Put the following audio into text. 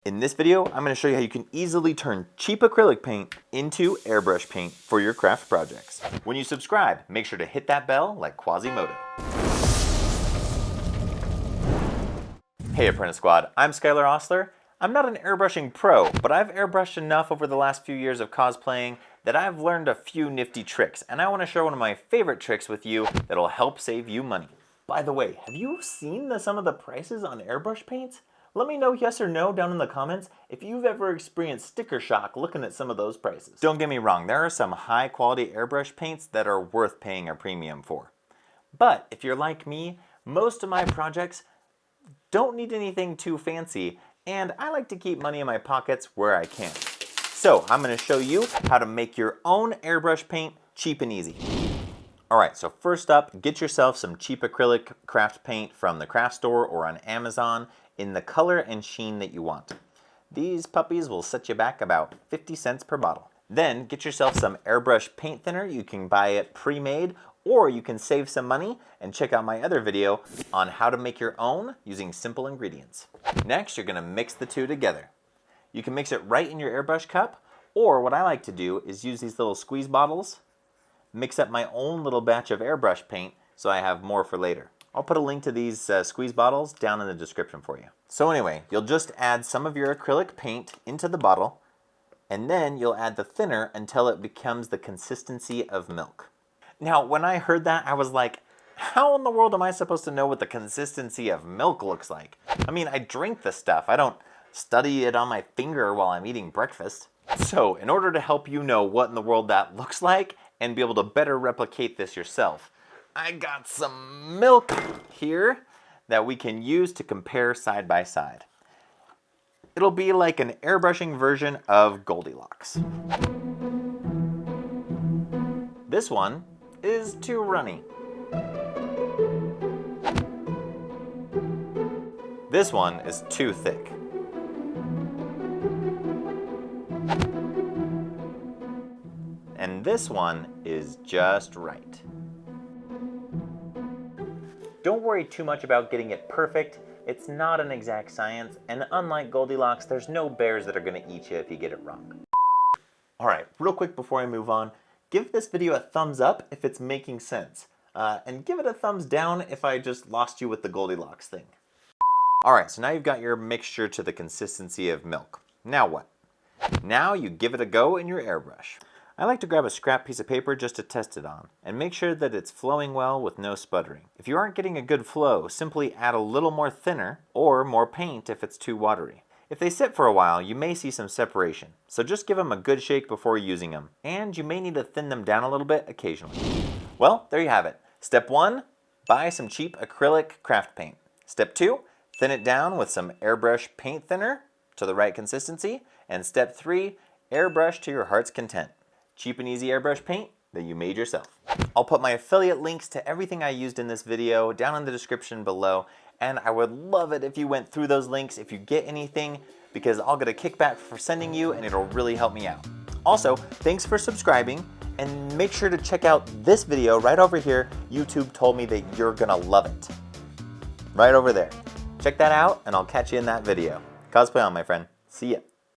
In this video, I'm going to show you how you can easily turn cheap acrylic paint into airbrush paint for your craft projects. When you subscribe, make sure to hit that bell like Quasimodo. Hey Apprentice Squad, I'm Skylar Osler. I'm not an airbrushing pro, but I've airbrushed enough over the last few years of cosplaying that I've learned a few nifty tricks, and I want to share one of my favorite tricks with you that'll help save you money. By the way, have you seen some of the prices on airbrush paints? Let me know yes or no down in the comments if you've ever experienced sticker shock looking at some of those prices. Don't get me wrong, there are some high quality airbrush paints that are worth paying a premium for. But if you're like me, most of my projects don't need anything too fancy, and I like to keep money in my pockets where I can. So I'm going to show you how to make your own airbrush paint cheap and easy. Alright, so first up, get yourself some cheap acrylic craft paint from the craft store or on Amazon in the color and sheen that you want. These puppies will set you back about 50 cents per bottle. Then get yourself some airbrush paint thinner. You can buy it pre-made, or you can save some money and check out my other video on how to make your own using simple ingredients. Next, you're going to mix the two together. You can mix it right in your airbrush cup, or what I like to do is use these little squeeze bottles, mix up my own little batch of airbrush paint so I have more for later. I'll put a link to these squeeze bottles down in the description for you. So anyway, you'll just add some of your acrylic paint into the bottle, and then you'll add the thinner until it becomes the consistency of milk. Now, when I heard that, I was like, how in the world am I supposed to know what the consistency of milk looks like? I mean, I drink the stuff. I don't study it on my finger while I'm eating breakfast. So, in order to help you know what in the world that looks like and be able to better replicate this yourself, I got some milk here that we can use to compare side by side. It'll be like an airbrushing version of Goldilocks. This one is too runny. This one is too thick. And this one is just right. Don't worry too much about getting it perfect. It's not an exact science, and unlike Goldilocks, there's no bears that are going to eat you if you get it wrong. Alright, real quick before I move on, give this video a thumbs up if it's making sense, and give it a thumbs down if I just lost you with the Goldilocks thing. Alright, so now you've got your mixture to the consistency of milk. Now what? Now you give it a go in your airbrush. I like to grab a scrap piece of paper just to test it on, and make sure that it's flowing well with no sputtering. If you aren't getting a good flow, simply add a little more thinner, or more paint if it's too watery. If they sit for a while, you may see some separation, so just give them a good shake before using them, and you may need to thin them down a little bit occasionally. Well, there you have it. Step 1, buy some cheap acrylic craft paint. Step 2, thin it down with some airbrush paint thinner to the right consistency, and step 3, airbrush to your heart's content. Cheap and easy airbrush paint that you made yourself. I'll put my affiliate links to everything I used in this video down in the description below, and I would love it if you went through those links if you get anything, because I'll get a kickback for sending you and it'll really help me out. Also, thanks for subscribing, and make sure to check out this video right over here. YouTube told me that you're gonna love it. Right over there. Check that out, and I'll catch you in that video. Cosplay on, my friend. See ya.